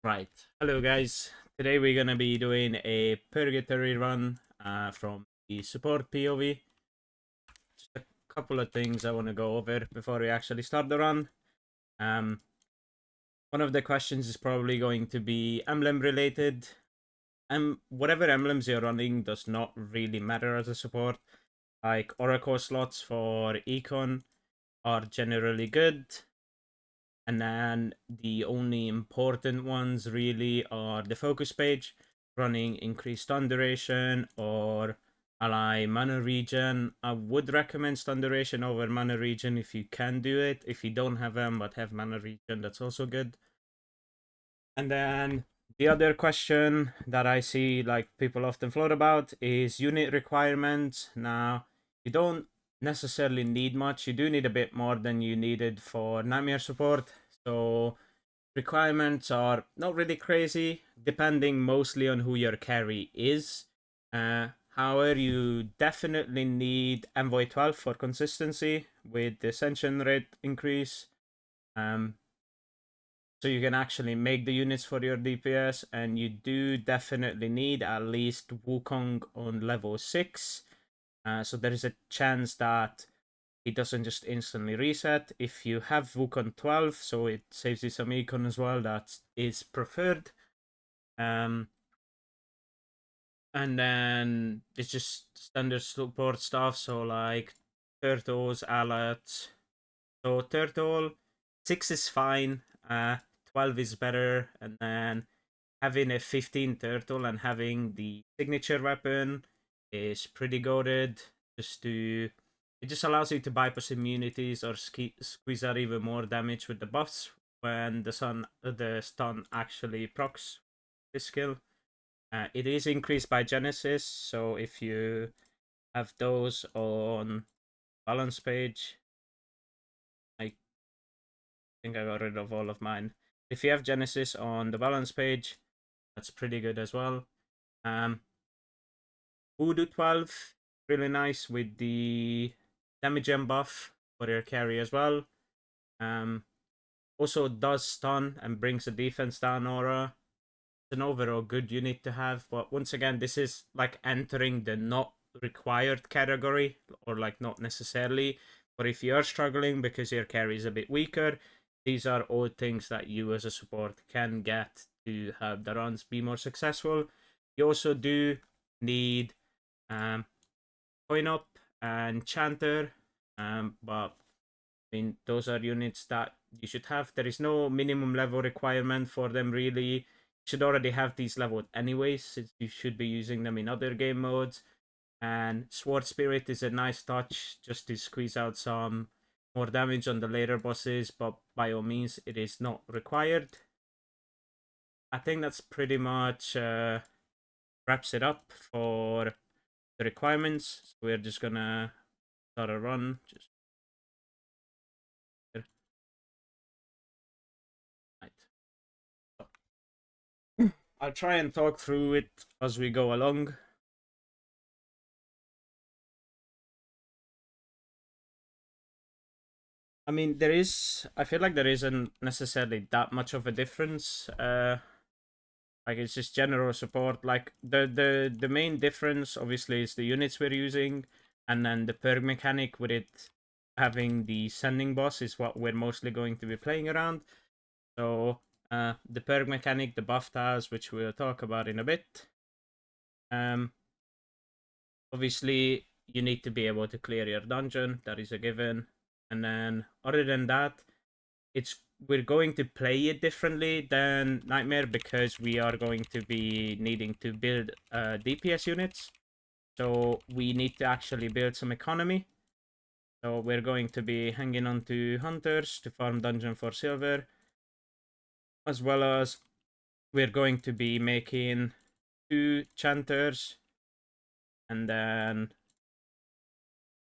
Right. Hello, guys. Today we're gonna be doing a Purgatory run from the support POV. Just a couple of things I want to go over before we actually start the run. Um, One of the questions is probably going to be emblem related. Whatever emblems you're running does not really matter as a support. Like Oracle slots for Econ are generally good. And then the only important ones really are the focus page, running increased stun duration or ally mana regen. I would recommend stun duration over mana regen if you can do it. If you don't have them but have mana regen, that's also good. And then the other question that I see like people often float about is unit requirements. Now, you don't necessarily need much. You do need a bit more than you needed for Nightmare support. So requirements are not really crazy, depending mostly on who your carry is. However, you definitely need Envoy 12 for consistency with the ascension rate increase. Um, so you can actually make the units for your DPS, and you do definitely need at least Wukong on level 6. So there is a chance that it doesn't just instantly reset. If you have Wukong 12, so it saves you some econ as well, that is preferred. Um, and then it's just standard support stuff, so like turtles, allots. So turtle 6 is fine, 12 is better, and then having a 15 turtle and having the signature weapon is pretty goaded. Just to It just allows you to bypass immunities or squeeze out even more damage with the buffs when the stun actually procs this skill. It is increased by Genesis, so if you have those on balance page, I think I got rid of all of mine. If you have Genesis on the balance page, that's pretty good as well. Um, Voodoo 12, really nice with the damage gem buff for your carry as well. Um, Also does stun and brings the defense down aura. It's an overall good unit to have, but once again, this is like entering the not required category, or like not necessarily. But if you're struggling because your carry is a bit weaker, these are all things that you as a support can get to have the runs be more successful. You also do need um, Coin Up and Chanter, but I mean, those are units that you should have. There is no minimum level requirement for them, really. You should already have these leveled anyways, since you should be using them in other game modes. And Sword Spirit is a nice touch just to squeeze out some more damage on the later bosses, but by all means, it is not required. I think that's pretty much wraps it up for the requirements. So we're just gonna start a run. Just right. I'll try and talk through it as we go along. I mean, I feel like there isn't necessarily that much of a difference. Like it's just general support. Like the main difference, obviously, is the units we're using, and then the perk mechanic with it having the sending boss is what we're mostly going to be playing around. So, the perk mechanic, the buff tiles, which we'll talk about in a bit. Um, Obviously, you need to be able to clear your dungeon. That is a given. And then, other than that, it's we're going to play it differently than Nightmare because we are going to be needing to build DPS units. So we need to actually build some economy. So we're going to be hanging on to hunters to farm dungeon for silver, as well as we're going to be making 2 chanters and then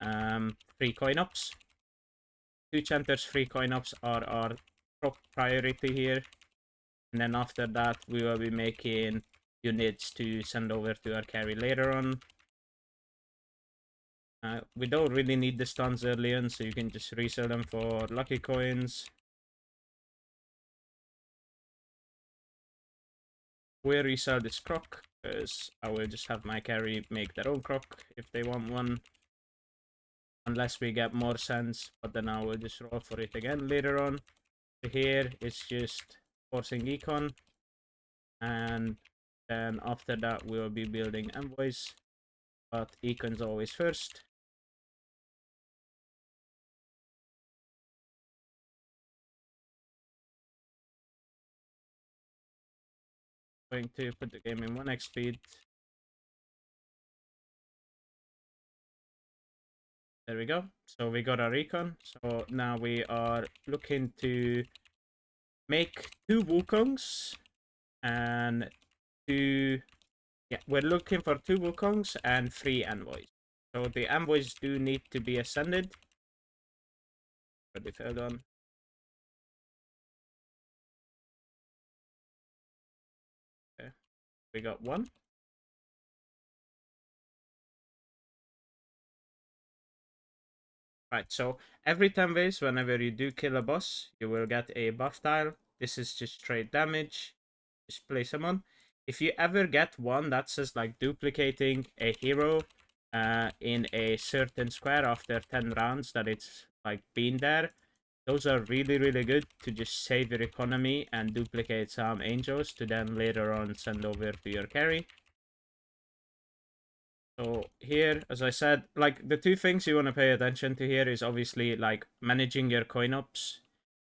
3 coin ups. 2 chanters, 3 coin ups are our top priority here. And then after that, we will be making units to send over to our carry later on. We don't really need the stuns early on, so you can just resell them for lucky coins. We'll resell this croc, because I will just have my carry make their own croc if they want one. Unless we get more sense, but then I will just roll for it again later on. Here it's just forcing econ, and then after that we'll be building envoys, but econ's always first. Going to put the game in 1x speed. There we go. So we got our econ. So now we are looking to make 2 Wukongs and 2. Yeah, we're looking for 2 Wukongs and 3 envoys. So the envoys do need to be ascended. Already fell on. Okay, we got 1. Right, so every 10 waves, whenever you do kill a boss, you will get a buff tile. This is just straight damage. Just place them on. If you ever get one that says like duplicating a hero in a certain square after 10 rounds that it's like been there, those are really, really good to just save your economy and duplicate some angels to then later on send over to your carry. So here, as I said, like the 2 things you want to pay attention to here is obviously like managing your coin ups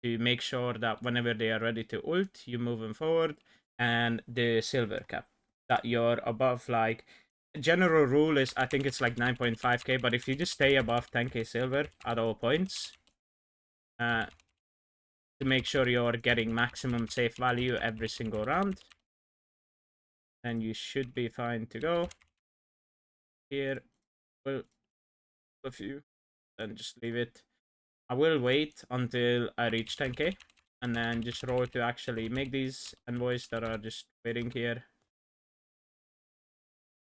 to make sure that whenever they are ready to ult, you move them forward, and the silver cap that you're above. Like general rule is I think it's like 9.5k, but if you just stay above 10k silver at all points, uh, to make sure you're getting maximum safe value every single round, then you should be fine to go. Here, well, a few, then just leave it. I will wait until I reach 10k and then just roll to actually make these envoys that are just waiting here.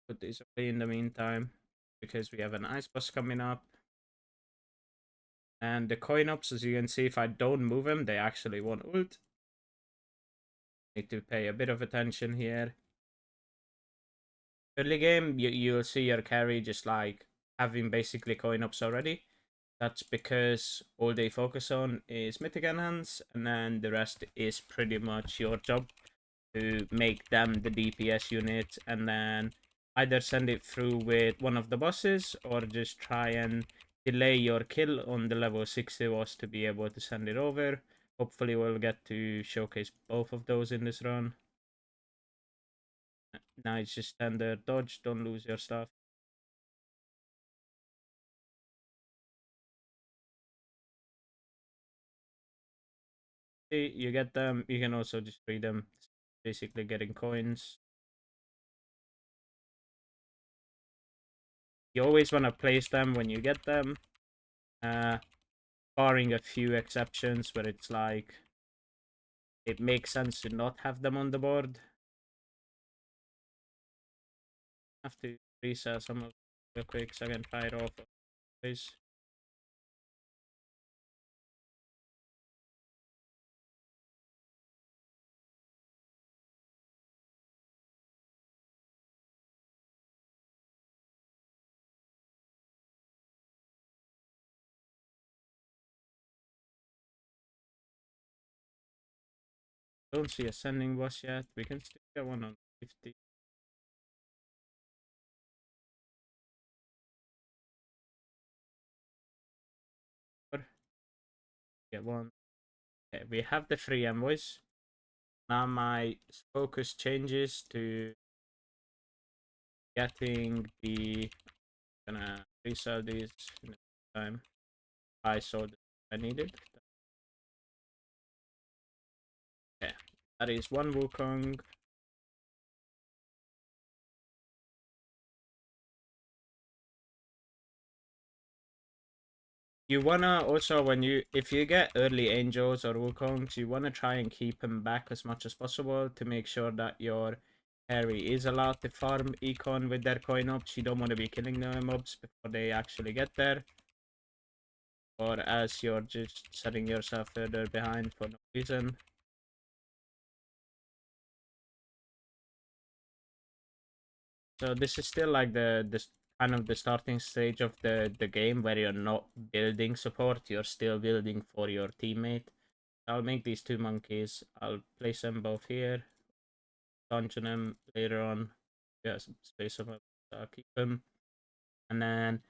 Put these away in the meantime because we have an ice boss coming up. And the coin ups, as you can see, if I don't move them, they actually won't ult. Need to pay a bit of attention here. Early game, you'll see your carry just like having basically coin ups already. That's because all they focus on is mythic enhance, and then the rest is pretty much your job to make them the DPS unit, and then either send it through with one of the bosses or just try and delay your kill on the level 60 boss to be able to send it over. Hopefully we'll get to showcase both of those in this run. Now it's just standard dodge, don't lose your stuff. See, you get them, you can also just read them, basically getting coins. You always want to place them when you get them, barring a few exceptions where it's like it makes sense to not have them on the board. Have to reset some of real quick so I can try it off. Please. Don't see a sending boss yet. We can still get one on 50. Get one. Okay, we have the 3 envoys. Now my focus changes to getting the. Gonna resell these in the time. I saw that I needed. Okay, that is 1 Wukong. You wanna also, when you, if you get early angels or Wukongs, you wanna try and keep them back as much as possible to make sure that your carry is allowed to farm econ with their coin ups. You don't want to be killing the mobs before they actually get there, or as you're just setting yourself further behind for no reason. So this is still like the kind of the starting stage of the game where you're not building support, you're still building for your teammate. I'll make these two monkeys. I'll place them both here. Dungeon them later on. Yes, space them up. So I'll keep them. And then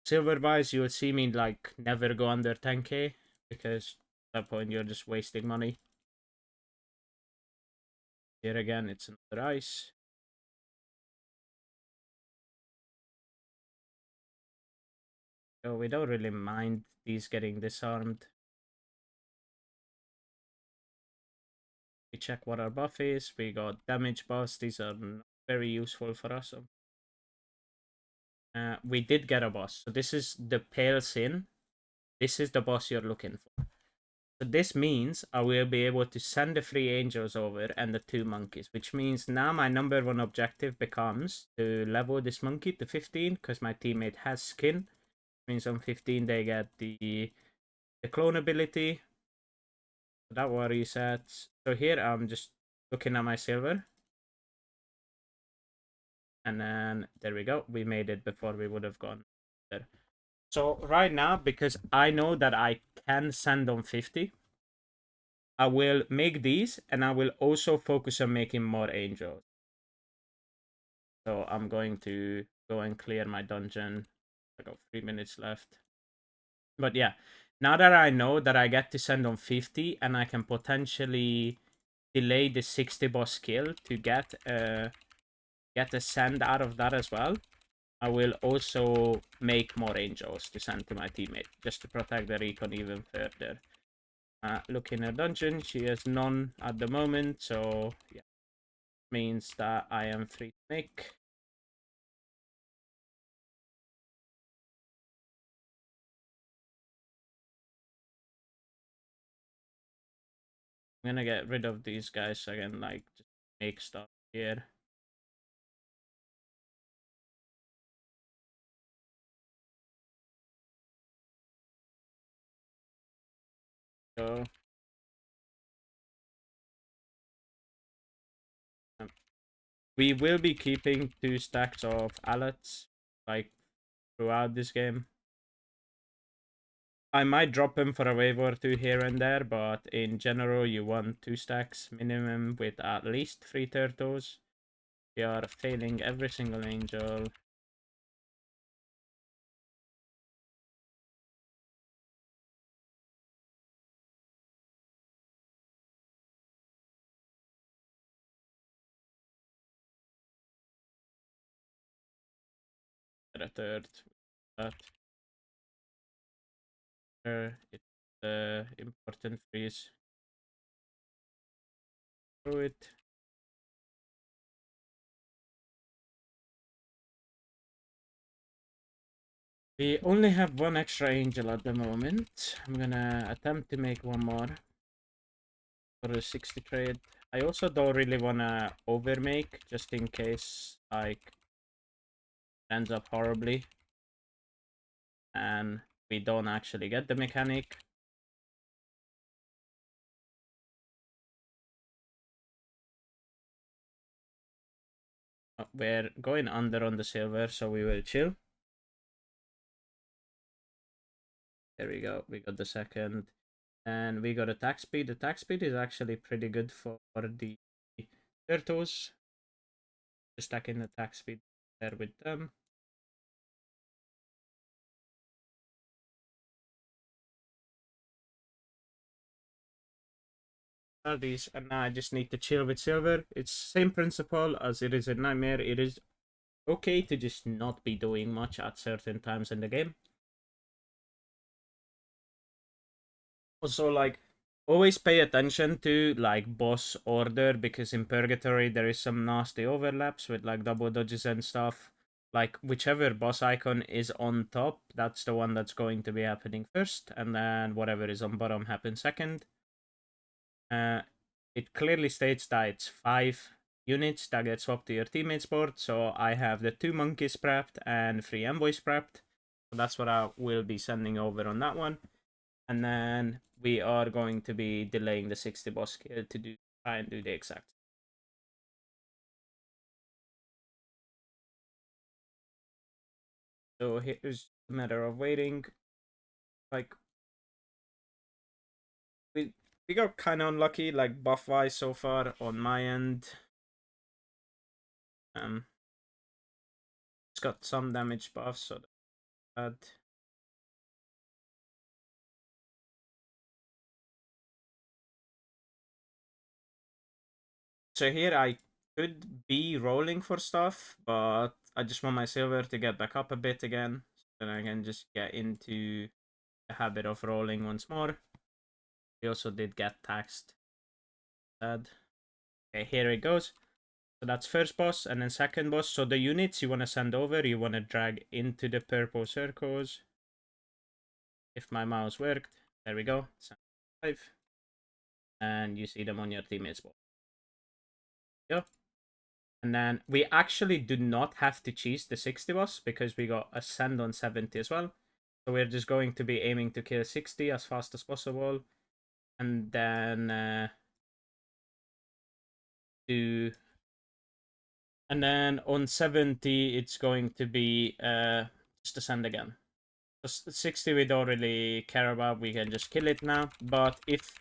silver wise, you'll see me like never go under 10k because at that point you're just wasting money. Here again, it's another ice. So we don't really mind these getting disarmed. We check what our buff is. We got damage buffs. These are not very useful for us. We did get a boss. So this is the Pale Sin. This is the boss you're looking for. So this means I will be able to send the 3 angels over and the 2 monkeys, which means now my number 1 objective becomes to level this monkey to 15 because my teammate has skin. Means on 15 they get the clone ability. So that one resets. So here I'm just looking at my silver. And then there we go. We made it before we would have gone there. So right now, because I know that I can send on 50, I will make these and I will also focus on making more angels. So I'm going to go and clear my dungeon. I got 3 minutes left. But yeah, now that I know that I get to send on 50 and I can potentially delay the 60 boss kill to get a send out of that as well, I will also make more angels to send to my teammate just to protect the recon even further. Look in her dungeon, she has none at the moment, so yeah, means that I am free to make. I'm gonna get rid of these guys so I can like just make stuff here. So we will be keeping 2 stacks of allets like throughout this game. I might drop them for a wave or 2 here and there, but in general you want 2 stacks minimum with at least 3 turtles. We are failing every single angel. Get a third. That. It's important freeze. Through it. We only have 1 extra angel at the moment. I'm gonna attempt to make 1 more for the 60 trade. I also don't really wanna overmake just in case like ends up horribly and we don't actually get the mechanic. We're going under on the silver, so we will chill. There we go. We got the second. And we got attack speed. Attack speed is actually pretty good for the turtles. Just stacking attack speed there with them. Are these, and now I just need to chill with silver. It's same principle as it is in Nightmare. It is okay to just not be doing much at certain times in the game. Also, like, always pay attention to like boss order because in Purgatory there is some nasty overlaps with like double dodges and stuff. Like whichever boss icon is on top, that's the one that's going to be happening first, and then whatever is on bottom happens second. It clearly states that it's 5 units that get swapped to your teammate's board. So I have the 2 monkeys prepped and 3 envoys prepped. So that's what I will be sending over on that one. And then we are going to be delaying the 60 boss kill to try and do the exact So here's a matter of waiting. Like we we got kind of unlucky, like buff wise so far on my end. It's got some damage buffs, so that. So here I could be rolling for stuff, but I just want my silver to get back up a bit again, so then I can just get into the habit of rolling once more. We also did get taxed. Sad. Okay, here it goes. So that's first boss, and then second boss. So the units you want to send over, you want to drag into the purple circles. If my mouse worked, there we go. Send 5. And you see them on your teammates wall. Yep. And then we actually do not have to cheese the 60 boss because we got a send on 70 as well. So we're just going to be aiming to kill 60 as fast as possible. And then do... And then on 70, it's going to be just a send again. 60 we don't really care about, we can just kill it now. But if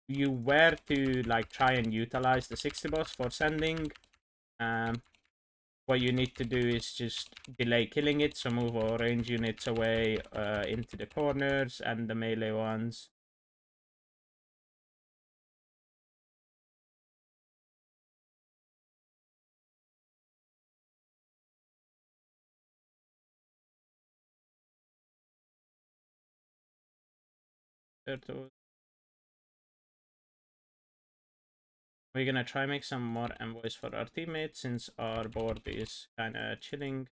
you were to like try and utilize the 60 boss for sending, what you need to do is just delay killing it, so move our range units away into the corners and the melee ones. We're gonna try make some more envoys for our teammates since our board is kind of chilling.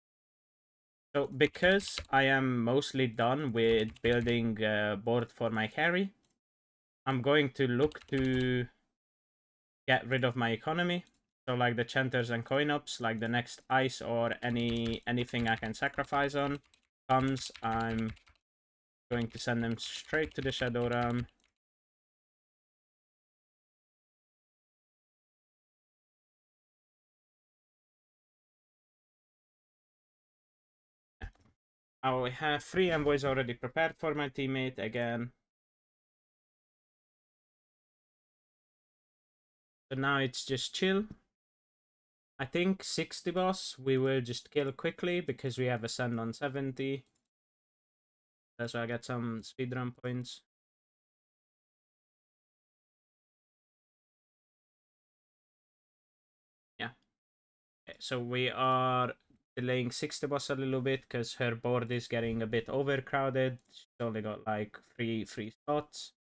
So because I am mostly done with building a board for my carry, I'm going to look to get rid of my economy. So like the chanters and coin ups, like the next ice or anything I can sacrifice on comes, I'm going to send them straight to the Shadow Realm. I have 3 envoys already prepared for my teammate again. So now it's just chill. I think 60 boss we will just kill quickly because we have a send on 70. That's why I get some speedrun points. Yeah. Okay, so we are delaying 60 boss a little bit because her board is getting a bit overcrowded. She's only got like three slots.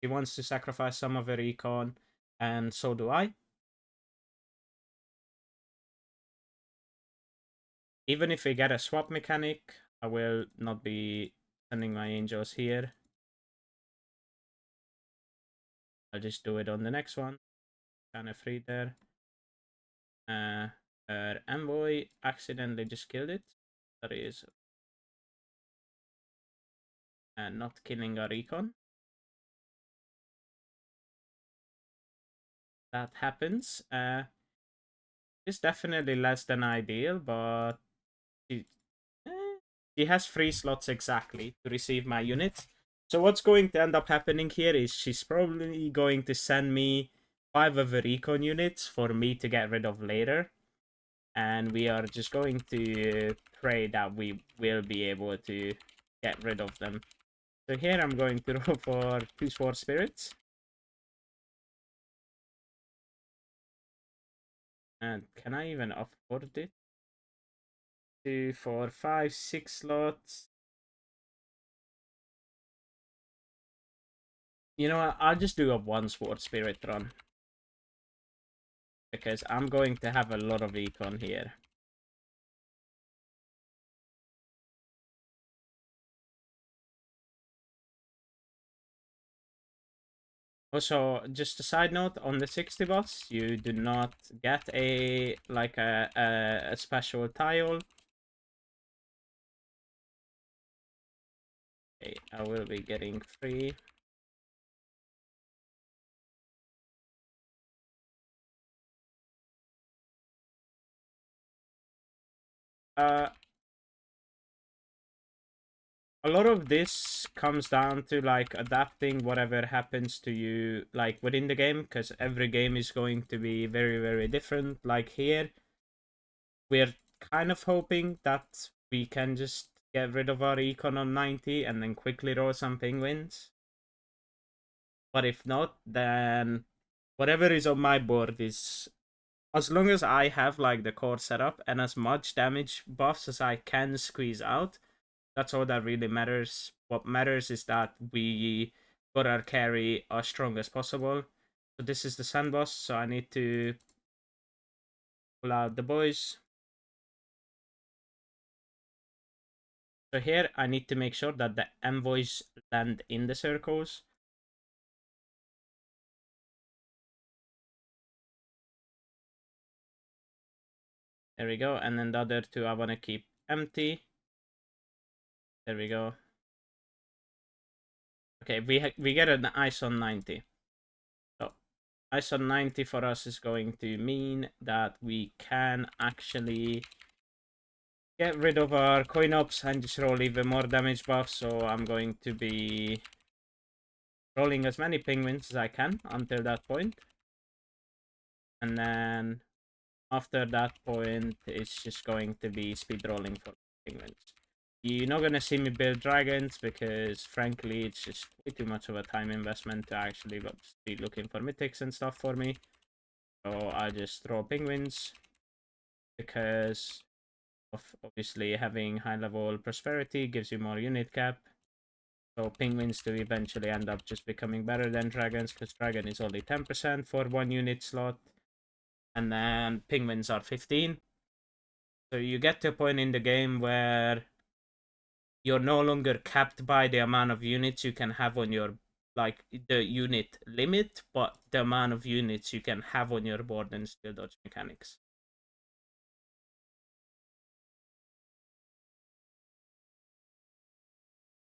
She wants to sacrifice some of her econ, and so do I. Even if we get a swap mechanic, I will not be sending my angels here. I'll just do it on the next one. Kind of free there. Her envoy accidentally just killed it. That is not killing our econ. That happens. It's definitely less than ideal, but she, she has 3 slots exactly to receive my units. So what's going to end up happening here is she's probably going to send me 5 of her recon units for me to get rid of later. And we are just going to pray that we will be able to get rid of them. So here I'm going to roll for 2 Sword Spirits. And can I even afford it? 2, 4, 5, 6 slots. You know what? I'll just do a 1 Sword Spirit run. Because I'm going to have a lot of econ here. Also, just a side note, on the 60 boss, you do not get a special tile. Okay, I will be getting 3. a lot of this comes down to like adapting whatever happens to you like within the game, because every game is going to be very, very different. Like here, we're kind of hoping that we can just get rid of our econ on 90 and then quickly roll some penguins. But if not, then whatever is on my board is, as long as I have like the core setup and as much damage buffs as I can squeeze out, that's all that really matters. What matters is that we got our carry as strong as possible. So this is the Sun boss, so I need to pull out the boys. So here I need to make sure that the envoys land in the circles. There we go. And then the other two I want to keep empty. There we go. Okay, we get an ice on 90. So ice on 90 for us is going to mean that we can actually get rid of our coin ops and just roll even more damage buff. So I'm going to be rolling as many penguins as I can until that point. And then after that point, it's just going to be speed rolling for penguins. You're not gonna see me build dragons because, frankly, it's just way too much of a time investment to actually be looking for mythics and stuff for me. So I just throw penguins because of obviously having high level prosperity gives you more unit cap. So penguins to eventually end up just becoming better than dragons, because dragon is only 10% for 1 unit slot, and then penguins are 15. So you get to a point in the game where you're no longer capped by the amount of units you can have on your, like, the unit limit, but the amount of units you can have on your board and still dodge mechanics.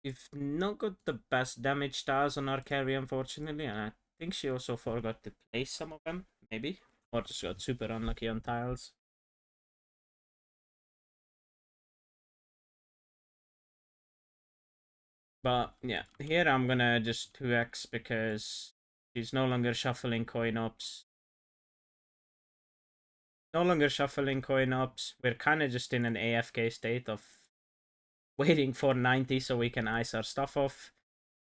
We've not got the best damage tiles on our carry, unfortunately, and I think she also forgot to place some of them, maybe, or just got super unlucky on tiles. But yeah, here I'm gonna just 2x because she's no longer shuffling coin ops. No longer shuffling coin ops. We're kind of just in an AFK state of waiting for 90 so we can ice our stuff off.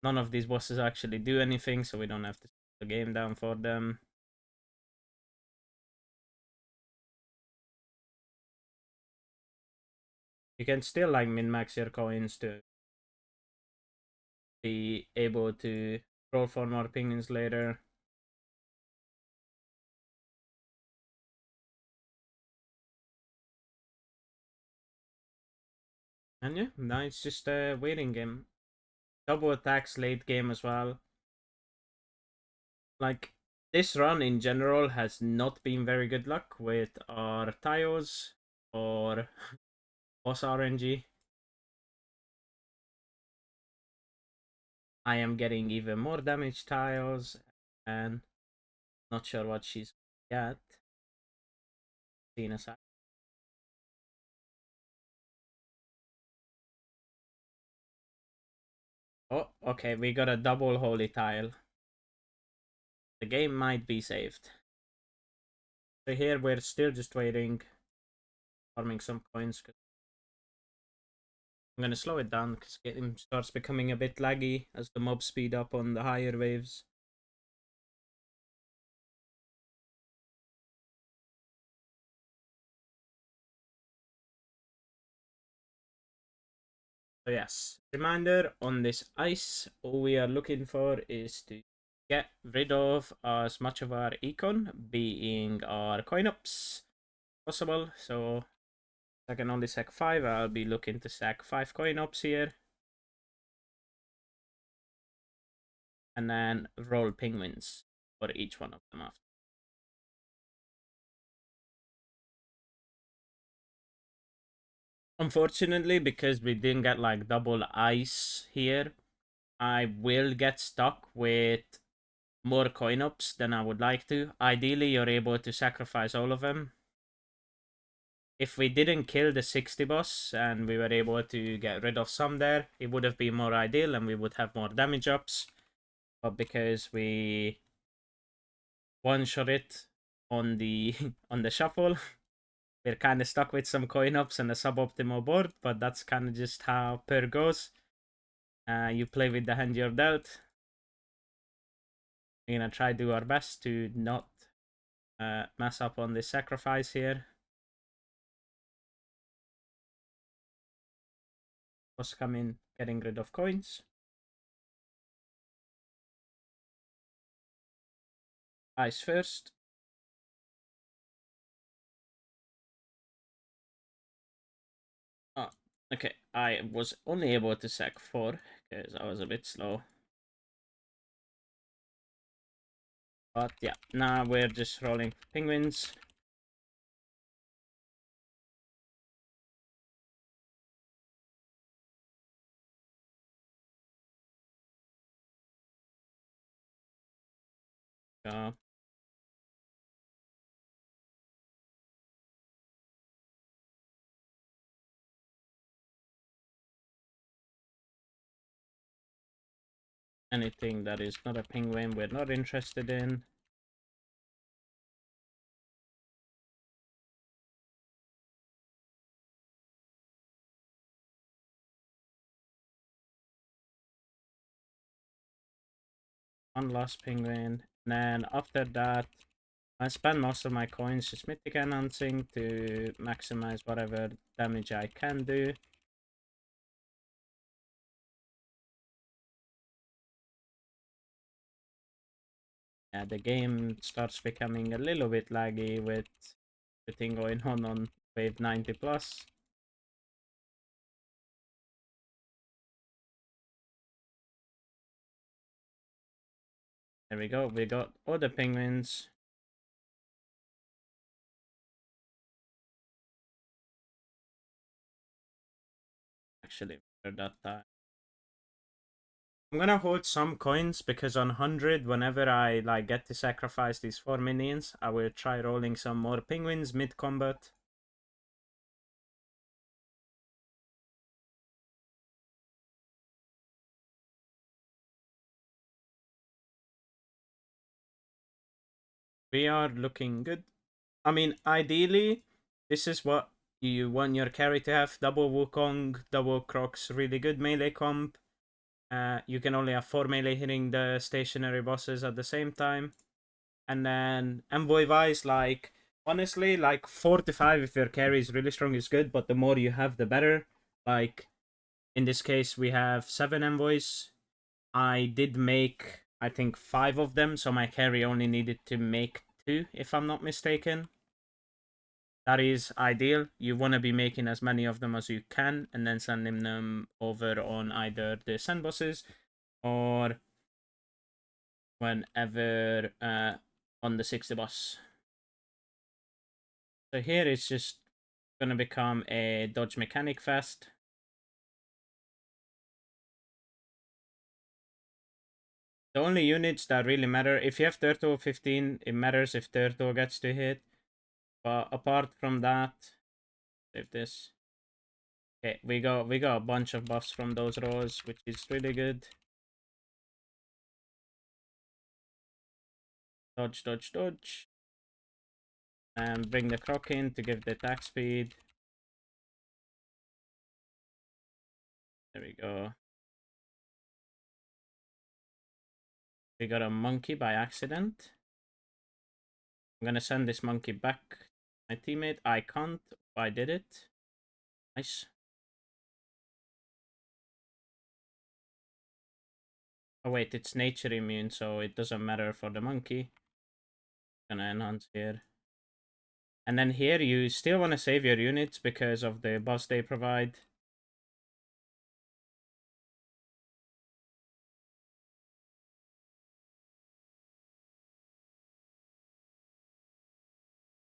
None of these bosses actually do anything, so we don't have to slow the game down for them. You can still like min-max your coins to be able to roll for more penguins later. And yeah, now it's just a waiting game. Double attacks late game as well. Like, this run in general has not been very good luck with our tiles or boss RNG. I am getting even more damage tiles and not sure what she's got. Seeing aside. Oh, okay, we got a double holy tile. The game might be saved. So here we're still just waiting, farming some coins. I'm gonna slow it down because game starts becoming a bit laggy as the mobs speed up on the higher waves. So yes, reminder on this ice, all we are looking for is to get rid of as much of our econ, being our coin ups, possible. So I can only sack 5, I'll be looking to sack 5 coin ops here. And then roll penguins for each one of them after. Unfortunately, because we didn't get like double ice here, I will get stuck with more coin ups than I would like to. Ideally, you're able to sacrifice all of them. if we didn't kill the 60 boss and we were able to get rid of some there, it would have been more ideal and we would have more damage ups. But because we one-shot it on the on the shuffle, we're kind of stuck with some coin ups and a suboptimal board, but that's kind of just how per goes. You play with the hand you're dealt. We're gonna try do our best to not mess up on this sacrifice here. Boss come in, getting rid of coins. Ice first. Oh, okay. I was only able to sack 4 because I was a bit slow. But yeah, now we're just rolling penguins. Go. Anything that is not a penguin, we're not interested in. One last penguin. And then after that, I spend most of my coins just mythic enhancing to maximize whatever damage I can do. Yeah, the game starts becoming a little bit laggy with everything going on wave 90 plus. There we go, we got all the penguins. Actually, for that time. I'm gonna hold some coins because on 100, whenever I like get to sacrifice these 4 minions, I will try rolling some more penguins mid-combat. We are looking good. I mean, ideally, this is what you want your carry to have. Double Wukong, double Crocs, really good melee comp. You can only have 4 melee hitting the stationary bosses at the same time. And then envoy wise, like honestly, like 4 to 5 if your carry is really strong is good, but the more you have, the better. Like in this case, we have 7 envoys. I did make, I think, 5 of them, so my carry only needed to make 2, if I'm not mistaken. That is ideal. You want to be making as many of them as you can and then sending them over on either the send bosses or whenever on the 60 boss. So here it's just going to become a dodge mechanic fest. The only units that really matter, if you have Turtle 15, it matters if Turtle gets to hit. But apart from that, save this. Okay, we got a bunch of buffs from those rolls, which is really good. Dodge, dodge, dodge. And bring the croc in to give the attack speed. There we go. We got a monkey by accident. I'm gonna send this monkey back. My teammate, I can't. I did it. Nice. Oh wait, it's nature immune, so it doesn't matter for the monkey. Gonna enhance here. And then here, you still want to save your units because of the buffs they provide.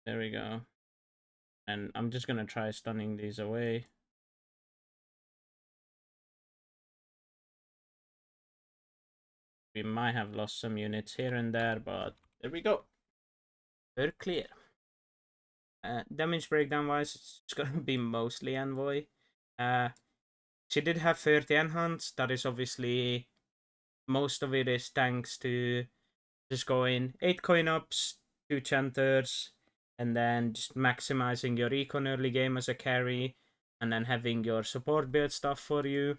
There we go. And I'm just gonna try stunning these away. We might have lost some units here and there, but there we go. Very clear. Damage breakdown wise, it's gonna be mostly Envoy. Uh, she did have 30 enhance. That is obviously most of it is thanks to just going 8 coin ups, 2 chanters, and then just maximizing your econ early game as a carry, and then having your support build stuff for you.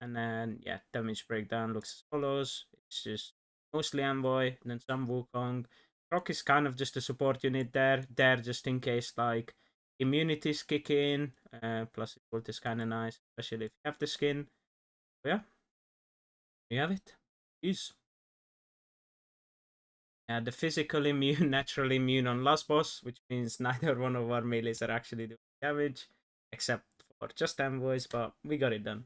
And then, yeah, damage breakdown looks as follows. It's just mostly Envoy, and then some Wukong. Rock is kind of just a support unit there just in case, like, immunities kick in. Plus, it ult is kind of nice, especially if you have the skin. But yeah, you have it. Peace. The physical immune, naturally immune on last boss, which means neither one of our melees are actually doing damage, except for just envoys, but we got it done.